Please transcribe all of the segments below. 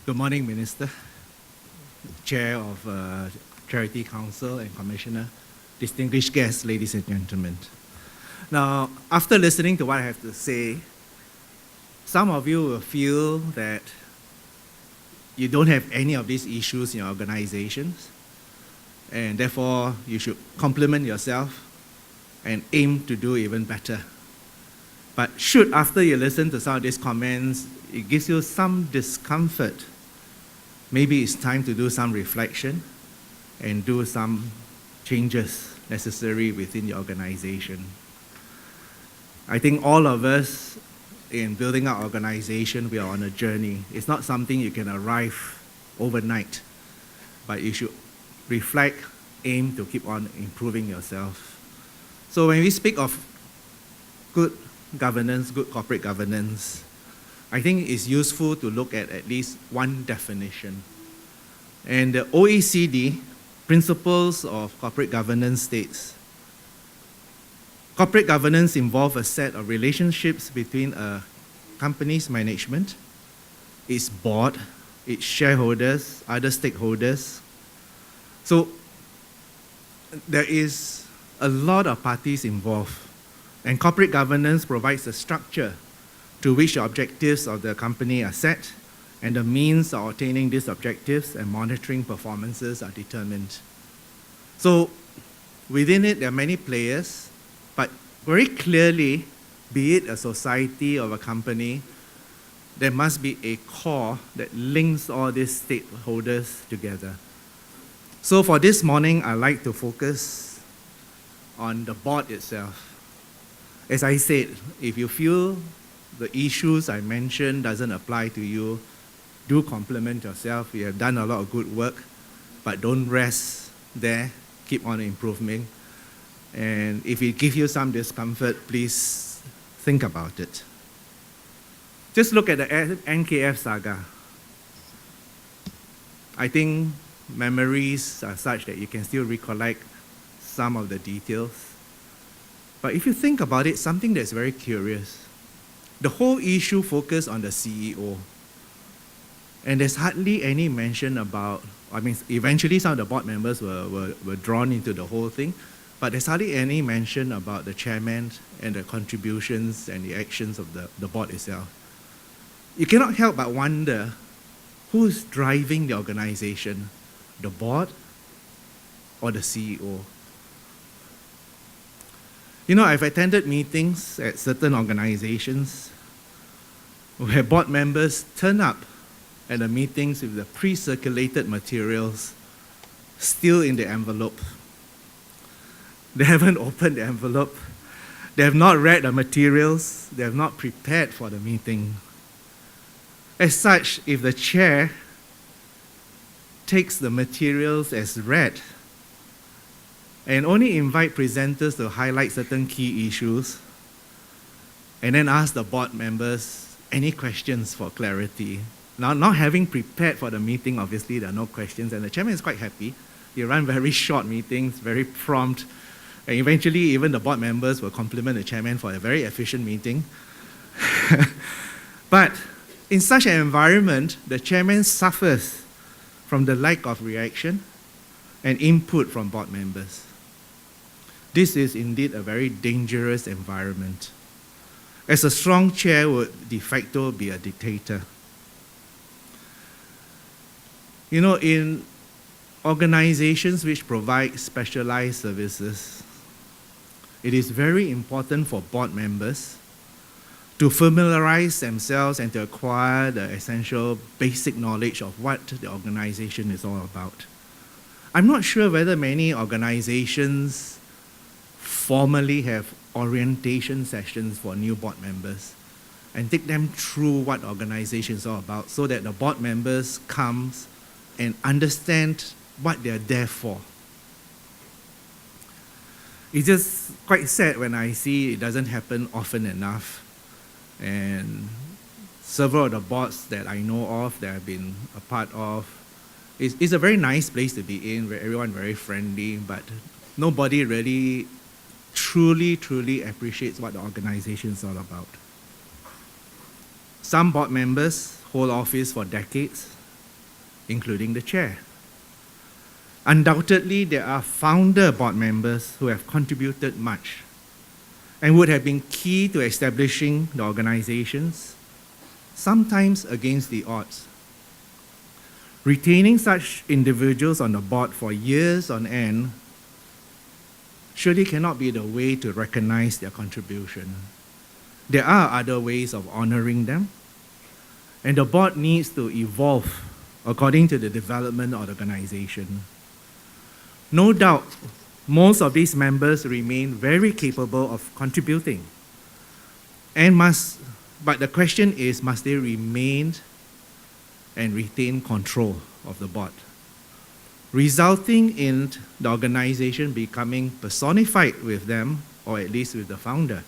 Good morning, Minister, Chair of Charity Council and Commissioner, distinguished guests, ladies and gentlemen. Now, after listening to what I have to say, some of you will feel that you don't have any of these issues in your organizations, and therefore you should compliment yourself and aim to do even better. But should, after you listen to some of these comments, it gives you some discomfort, maybe it's time to do some reflection and do some changes necessary within your organization. I think all of us in building our organization, we are on a journey. It's not something you can arrive overnight, but you should reflect, aim to keep on improving yourself. So when we speak of good governance, good corporate governance, I think it's useful to look at least one definition. And the OECD Principles of Corporate Governance states, corporate governance involves a set of relationships between a company's management, its board, its shareholders, other stakeholders. So there is a lot of parties involved, and corporate governance provides a structure to which the objectives of the company are set, and the means of attaining these objectives and monitoring performances are determined. So within it, there are many players, but very clearly, be it a society or a company, there must be a core that links all these stakeholders together. So for this morning, I'd like to focus on the board itself. As I said, if you feel the issues I mentioned doesn't apply to you, do compliment yourself. You have done a lot of good work, but don't rest there. Keep on improving. And if it gives you some discomfort, please think about it. Just look at the NKF saga. I think memories are such that you can still recollect some of the details. But if you think about it, something that's very curious. The whole issue focused on the CEO. And there's hardly any mention about, eventually some of the board members were drawn into the whole thing, but there's hardly any mention about the chairman and the contributions and the actions of the board itself. You cannot help but wonder who's driving the organization, the board or the CEO? You know, I've attended meetings at certain organizations where board members turn up at the meetings with the pre-circulated materials still in the envelope. They haven't opened the envelope. They have not read the materials. They have not prepared for the meeting. As such, if the chair takes the materials as read and only invite presenters to highlight certain key issues and then ask the board members any questions for clarity. Now, not having prepared for the meeting, obviously there are no questions, and the chairman is quite happy. He run very short meetings, very prompt, and eventually even the board members will compliment the chairman for a very efficient meeting. But in such an environment, the chairman suffers from the lack of reaction and input from board members. This is indeed a very dangerous environment, as a strong chair would de facto be a dictator. You know, in organizations which provide specialized services, it is very important for board members to familiarize themselves and to acquire the essential basic knowledge of what the organization is all about. I'm not sure whether many organizations formally have orientation sessions for new board members and take them through what the organization is all about so that the board members come and understand what they're there for. It's just quite sad when I see it doesn't happen often enough. And several of the boards that I know of, that I've been a part of, it's a very nice place to be in, where everyone very friendly, but nobody really truly appreciates what the organization is all about. Some board members hold office for decades, including the chair. Undoubtedly, there are founder board members who have contributed much and would have been key to establishing the organizations, sometimes against the odds. Retaining such individuals on the board for years on end surely cannot be the way to recognize their contribution. There are other ways of honoring them, and the board needs to evolve according to the development of the organization. No doubt, most of these members remain very capable of contributing, but the question is, must they remain and retain control of the board, resulting in the organization becoming personified with them, or at least with the founder?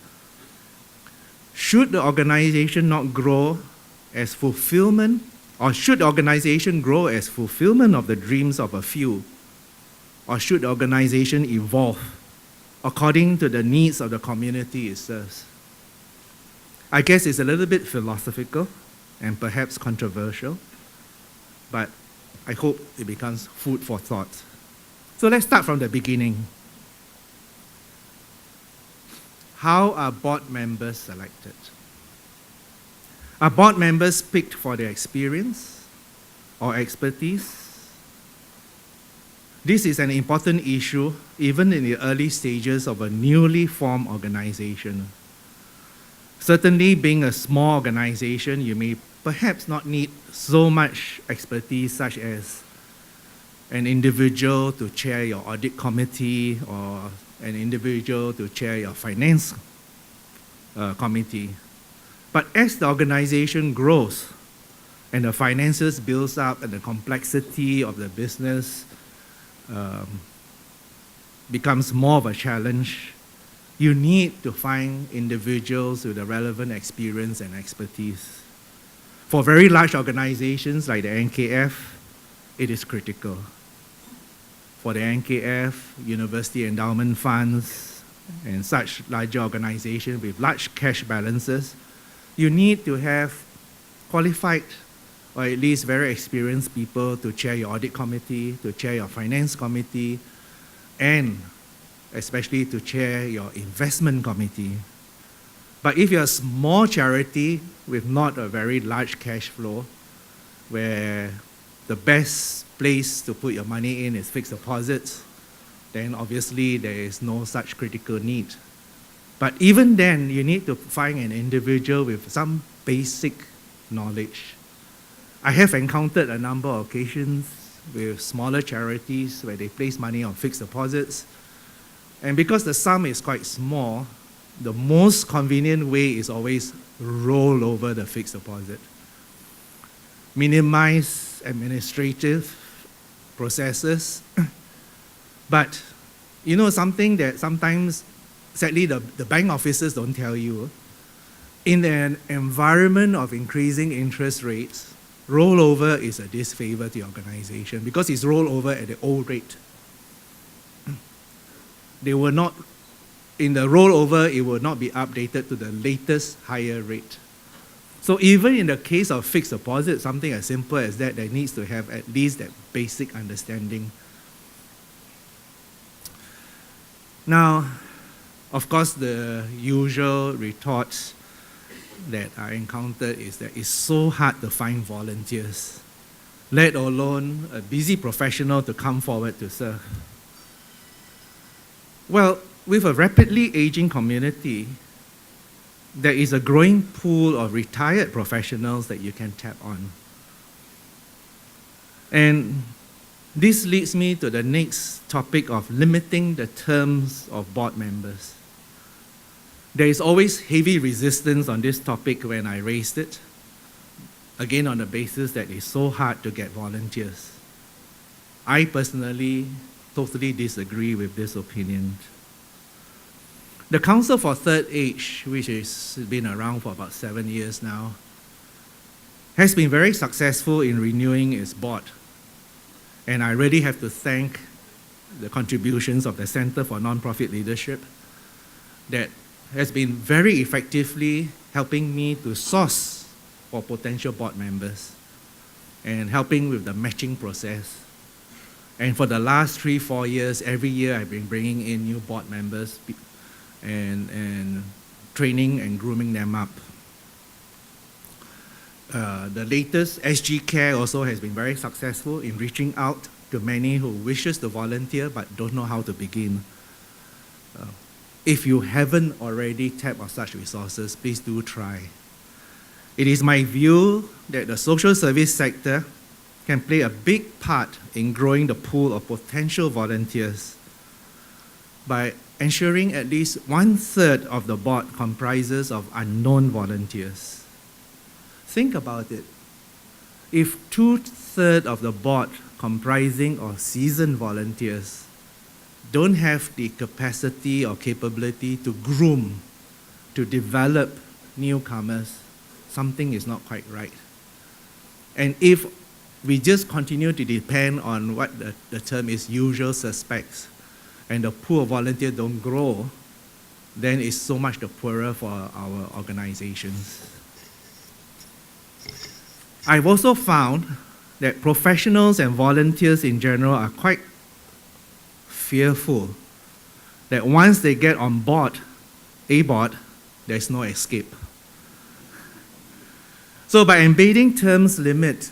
Should the organization not grow as fulfillment, or should the organization grow as fulfillment of the dreams of a few? Or should the organization evolve according to the needs of the community it serves? I guess it's a little bit philosophical and perhaps controversial, but I hope it becomes food for thought. So let's start from the beginning. How are board members selected? Are board members picked for their experience or expertise? This is an important issue even in the early stages of a newly formed organization. Certainly, being a small organization, you may perhaps not need so much expertise, such as an individual to chair your audit committee or an individual to chair your finance committee. But as the organization grows and the finances builds up and the complexity of the business becomes more of a challenge, you need to find individuals with the relevant experience and expertise. For very large organizations like the NKF, it is critical. For the NKF, university endowment funds, and such larger organizations with large cash balances, you need to have qualified or at least very experienced people to chair your audit committee, to chair your finance committee, and especially to chair your investment committee. But if you're a small charity with not a very large cash flow, where the best place to put your money in is fixed deposits, then obviously there is no such critical need. But even then, you need to find an individual with some basic knowledge. I have encountered a number of occasions with smaller charities where they place money on fixed deposits. And because the sum is quite small, the most convenient way is always roll over the fixed deposit. Minimize administrative processes. But you know something that sometimes, sadly, the bank officers don't tell you? In an environment of increasing interest rates, rollover is a disfavor to the organization because it's rollover at the old rate. They will not, in the rollover, it will not be updated to the latest higher rate. So even in the case of fixed deposit, something as simple as that, there needs to have at least that basic understanding. Now, of course, the usual retorts that I encountered is that it's so hard to find volunteers, let alone a busy professional to come forward to serve. Well, with a rapidly aging community, there is a growing pool of retired professionals that you can tap on. And this leads me to the next topic of limiting the terms of board members. There is always heavy resistance on this topic when I raised it, again on the basis that it's so hard to get volunteers. I personally totally disagree with this opinion. The Council for Third Age, which has been around for about 7 years now, has been very successful in renewing its board. And I really have to thank the contributions of the Center for Nonprofit Leadership that has been very effectively helping me to source for potential board members. and helping with the matching process. And for the last 3-4 years, every year I've been bringing in new board members and training and grooming them up. The latest SG Care also has been very successful in reaching out to many who wishes to volunteer but don't know how to begin. If you haven't already tapped on such resources, please do try. It is my view that the social service sector can play a big part in growing the pool of potential volunteers by ensuring at least 1/3 of the board comprises of unknown volunteers. Think about it. If 2/3 of the board comprising of seasoned volunteers don't have the capacity or capability to groom, to develop newcomers, something is not quite right. And if we just continue to depend on what the term is usual suspects, and the pool of volunteers don't grow, then it's so much the poorer for our organizations. I've also found that professionals and volunteers in general are quite fearful that once they get on board, there's no escape. So by embedding terms limit,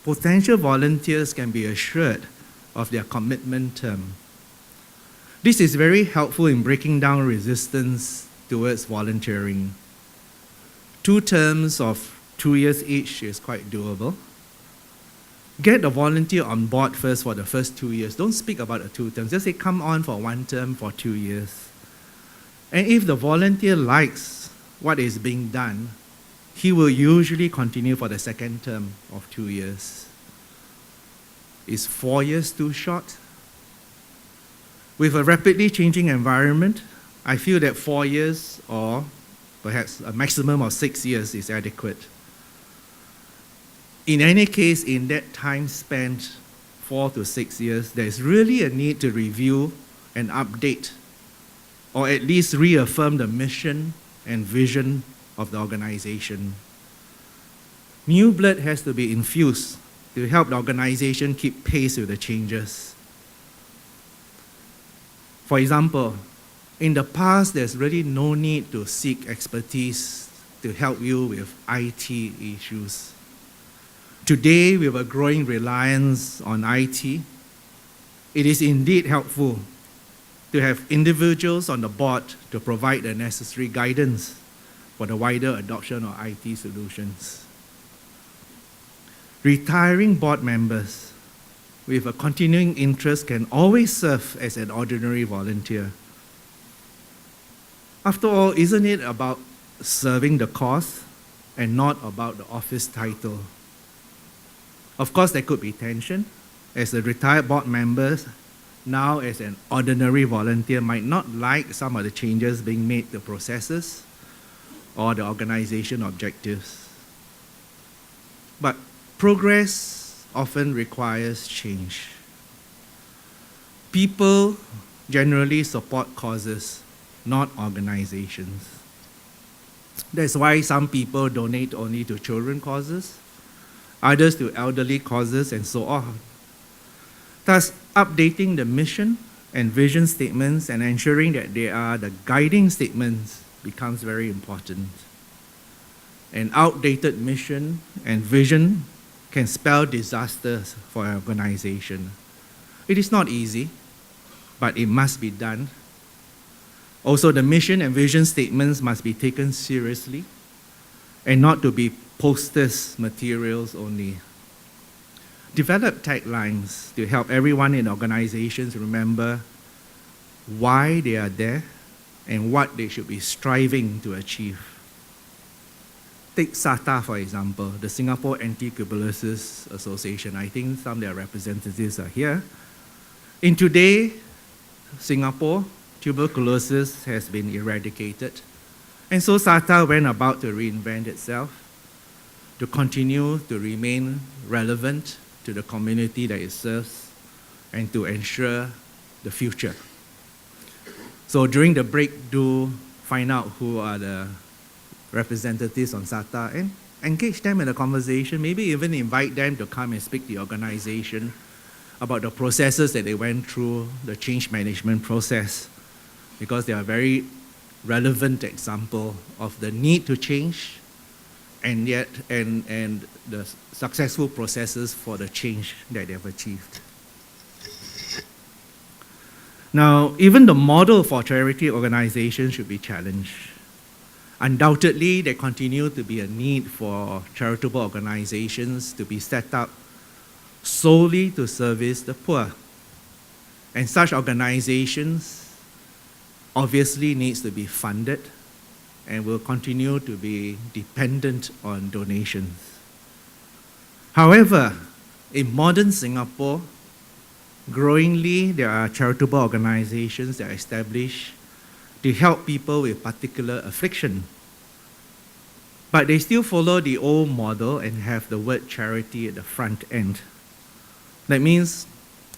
potential volunteers can be assured of their commitment term. This is very helpful in breaking down resistance towards volunteering. 2 terms of 2 years each is quite doable. Get the volunteer on board first for the first 2 years. Don't speak about the 2 terms. Just say, come on for 1 term for 2 years. And if the volunteer likes what is being done, he will usually continue for the second term of 2 years. Is 4 years too short? With a rapidly changing environment, I feel that 4 years or perhaps a maximum of 6 years is adequate. In any case, in that time spent, 4 to 6 years, there is really a need to review and update, or at least reaffirm the mission and vision of the organization. New blood has to be infused to help the organization keep pace with the changes. For example, in the past, there's really no need to seek expertise to help you with IT issues. Today, with a growing reliance on IT, it is indeed helpful to have individuals on the board to provide the necessary guidance for the wider adoption of IT solutions. Retiring board members with a continuing interest can always serve as an ordinary volunteer. After all, isn't it about serving the cause and not about the office title? Of course, there could be tension, as a retired board member, now as an ordinary volunteer, might not like some of the changes being made to processes or the organization objectives. But progress often requires change. People generally support causes, not organizations. That's why some people donate only to children causes, others to elderly causes, and so on. Thus, updating the mission and vision statements and ensuring that they are the guiding statements becomes very important. An outdated mission and vision can spell disasters for an organization. It is not easy, but it must be done. Also, the mission and vision statements must be taken seriously and not to be posters materials only. Develop taglines to help everyone in organizations remember why they are there and what they should be striving to achieve. Take SATA, for example, the Singapore Anti-Tuberculosis Association. I think some of their representatives are here. In today, Singapore, tuberculosis has been eradicated. And so SATA went about to reinvent itself, to continue to remain relevant to the community that it serves, and to ensure the future. So during the break, do find out who are the representatives on SATA engage them in a conversation, maybe even invite them to come and speak to the organization about the processes that they went through, the change management process, because they are a very relevant example of the need to change and the successful processes for the change that they have achieved. Now, even the model for charity organizations should be challenged. Undoubtedly, there continues to be a need for charitable organizations to be set up solely to service the poor. And such organizations obviously needs to be funded and will continue to be dependent on donations. However, in modern Singapore, growingly there are charitable organizations that are established to help people with particular affliction. But they still follow the old model and have the word charity at the front end. That means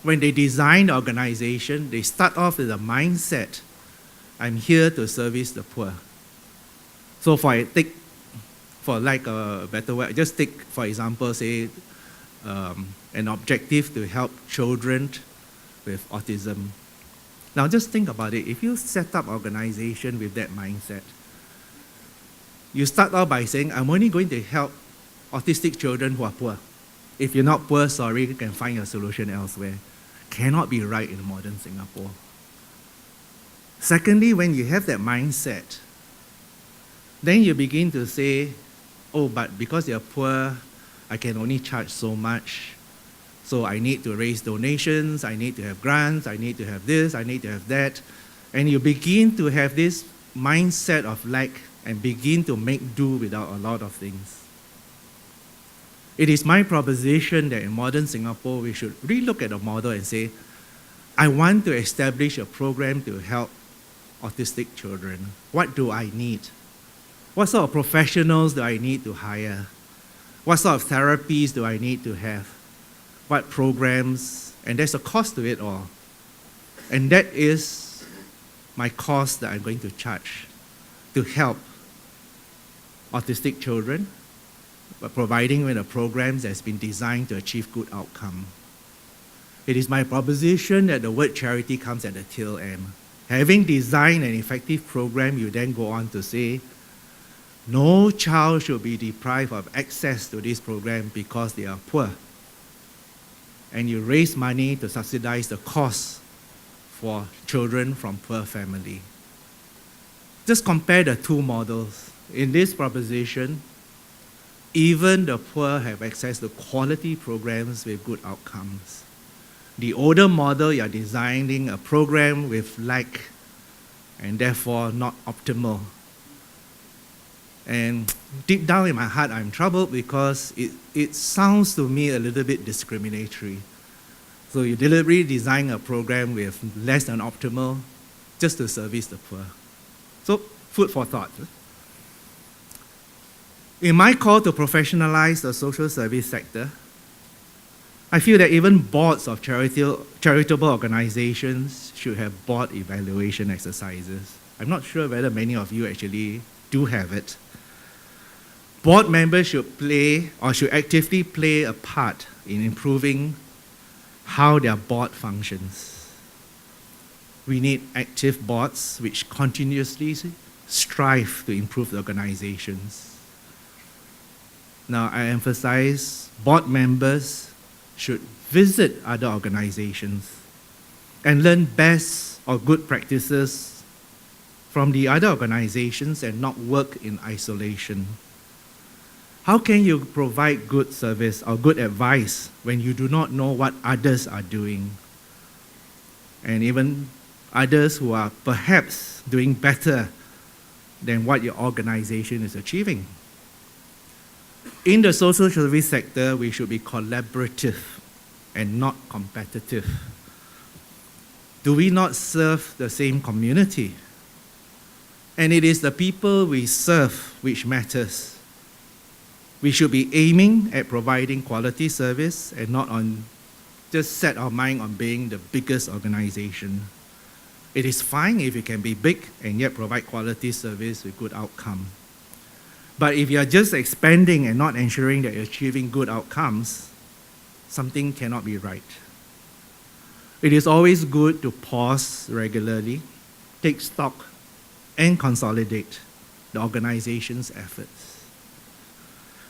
when they design the organization, they start off with a mindset, I'm here to service the poor. So for lack of a better word, just take, for example, say, an objective to help children with autism. Now just think about it. If you set up an organization with that mindset, you start off by saying, I'm only going to help autistic children who are poor. If you're not poor, sorry, you can find a solution elsewhere. Cannot be right in modern Singapore. Secondly, when you have that mindset, then you begin to say, oh, but because you're poor, I can only charge so much. So I need to raise donations, I need to have grants, I need to have this, I need to have that. And you begin to have this mindset of lack and begin to make do without a lot of things. It is my proposition that in modern Singapore, we should relook at the model and say, I want to establish a program to help autistic children. What do I need? What sort of professionals do I need to hire? What sort of therapies do I need to have? What programs? And there's a cost to it all. And that is my cost that I'm going to charge to help autistic children, but providing with a program that's been designed to achieve good outcome. It is my proposition that the word charity comes at the tail end. Having designed an effective program, you then go on to say, no child should be deprived of access to this program because they are poor. And you raise money to subsidize the cost for children from poor family. Just compare the two models. In this proposition, even the poor have access to quality programs with good outcomes. The older model, you're designing a program with lack and therefore not optimal. And deep down in my heart, I'm troubled because it sounds to me a little bit discriminatory. So you deliberately design a program with less than optimal just to service the poor. So, food for thought. In my call to professionalize the social service sector, I feel that even boards of charitable organizations should have board evaluation exercises. I'm not sure whether many of you actually do have it. Board members should play or should actively play a part in improving how their board functions. We need active boards which continuously strive to improve the organizations. Now, I emphasize board members should visit other organizations and learn best or good practices from the other organizations and not work in isolation. How can you provide good service or good advice when you do not know what others are doing? And even others who are perhaps doing better than what your organization is achieving. In the social service sector, we should be collaborative and not competitive. Do we not serve the same community? And it is the people we serve which matters. We should be aiming at providing quality service and not on just set our mind on being the biggest organization. It is fine if you can be big and yet provide quality service with good outcome. But if you're just expanding and not ensuring that you're achieving good outcomes, something cannot be right. It is always good to pause regularly, take stock, and consolidate the organization's efforts.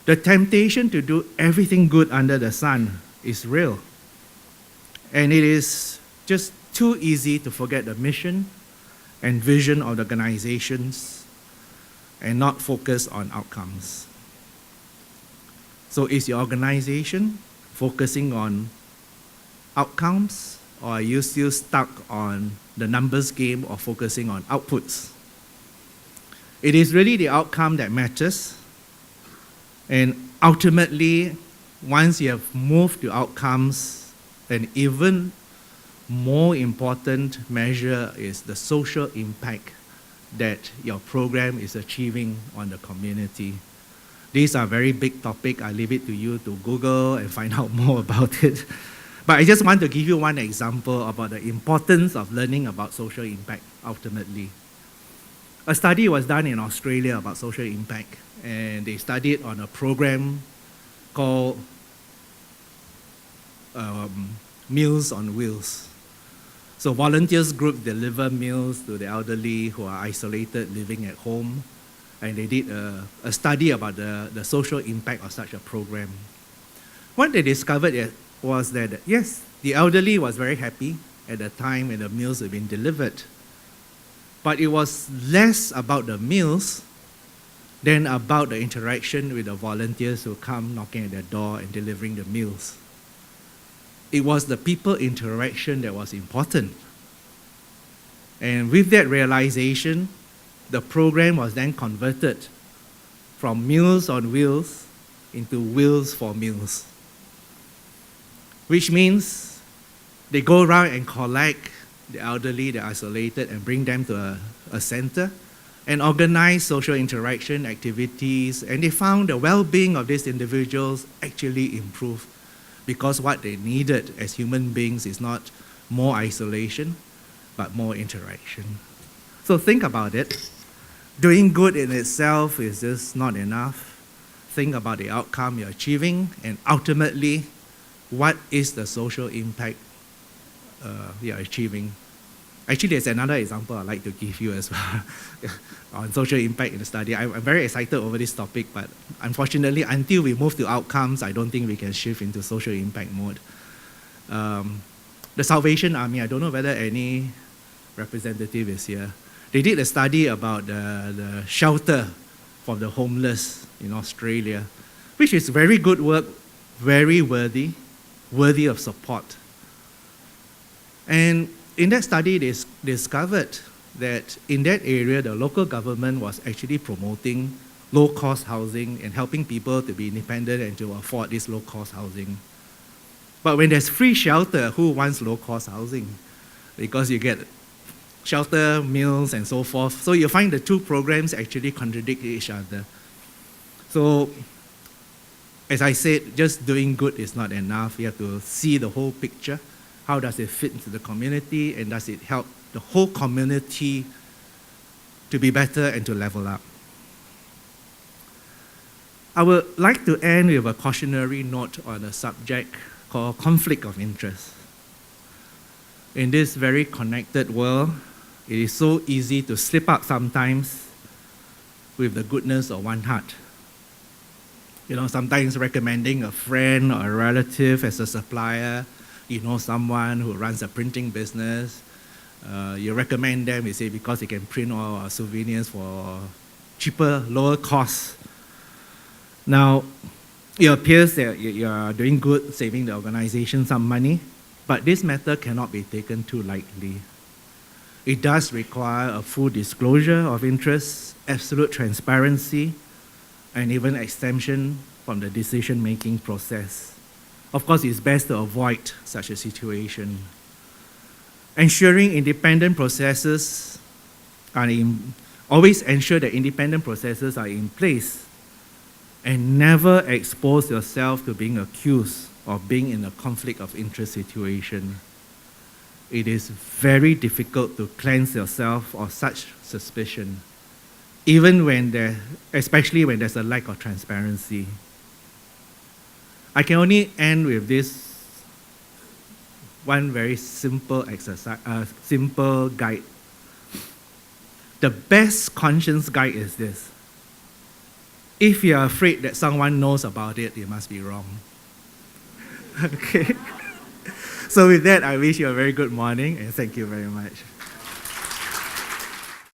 The temptation to do everything good under the sun is real. And it is just too easy to forget the mission and vision of the organizations and not focus on outcomes. So is your organization focusing on outcomes, or are you still stuck on the numbers game or focusing on outputs? It is really the outcome that matters. And ultimately, once you have moved to outcomes, an even more important measure is the social impact that your program is achieving on the community. These are very big topics. I leave it to you to Google and find out more about it. But I just want to give you one example about the importance of learning about social impact ultimately. A study was done in Australia about social impact, and they studied on a program called Meals on Wheels. So volunteers group deliver meals to the elderly who are isolated living at home, and they did a study about the social impact of such a program. What they discovered was that, yes, the elderly was very happy at the time when the meals had been delivered, but it was less about the meals than about the interaction with the volunteers who come knocking at their door and delivering the meals. It was the people interaction that was important. And with that realization, the program was then converted from Meals on Wheels into Wheels for Meals, which means they go around and collect the elderly, the isolated, and bring them to a center and organize social interaction activities. And they found the well-being of these individuals actually improved, because what they needed as human beings is not more isolation, but more interaction. So think about it. Doing good in itself is just not enough. Think about the outcome you're achieving, and ultimately, what is the social impact you're achieving. Actually, there's another example I'd like to give you as well on social impact in the study. I'm very excited over this topic, but unfortunately, until we move to outcomes, I don't think we can shift into social impact mode. The Salvation Army, I don't know whether any representative is here. They did a study about the shelter for the homeless in Australia, which is very good work, very worthy of support. And in that study, they discovered that in that area, the local government was actually promoting low-cost housing and helping people to be independent and to afford this low-cost housing. But when there's free shelter, who wants low-cost housing? Because you get shelter, meals, and so forth. So you find the two programs actually contradict each other. So, as I said, just doing good is not enough. You have to see the whole picture. How does it fit into the community, and does it help the whole community to be better and to level up? I would like to end with a cautionary note on a subject called conflict of interest. In this very connected world, it is so easy to slip up sometimes with the goodness of one heart. Sometimes recommending a friend or a relative as a supplier. Someone who runs a printing business. You recommend them, you say, because they can print all our souvenirs for cheaper, lower costs. Now, it appears that you are doing good, saving the organization some money, but this matter cannot be taken too lightly. It does require a full disclosure of interests, absolute transparency, and even exemption from the decision-making process. Of course, it's best to avoid such a situation. Ensuring independent processes always ensure that independent processes are in place, and never expose yourself to being accused of being in a conflict of interest situation. It is very difficult to cleanse yourself of such suspicion. even when especially when there's a lack of transparency. I can only end with this one very simple exercise, simple guide. The best conscience guide is this: if you are afraid that someone knows about it, you must be wrong. Okay. So with that, I wish you a very good morning, and thank you very much.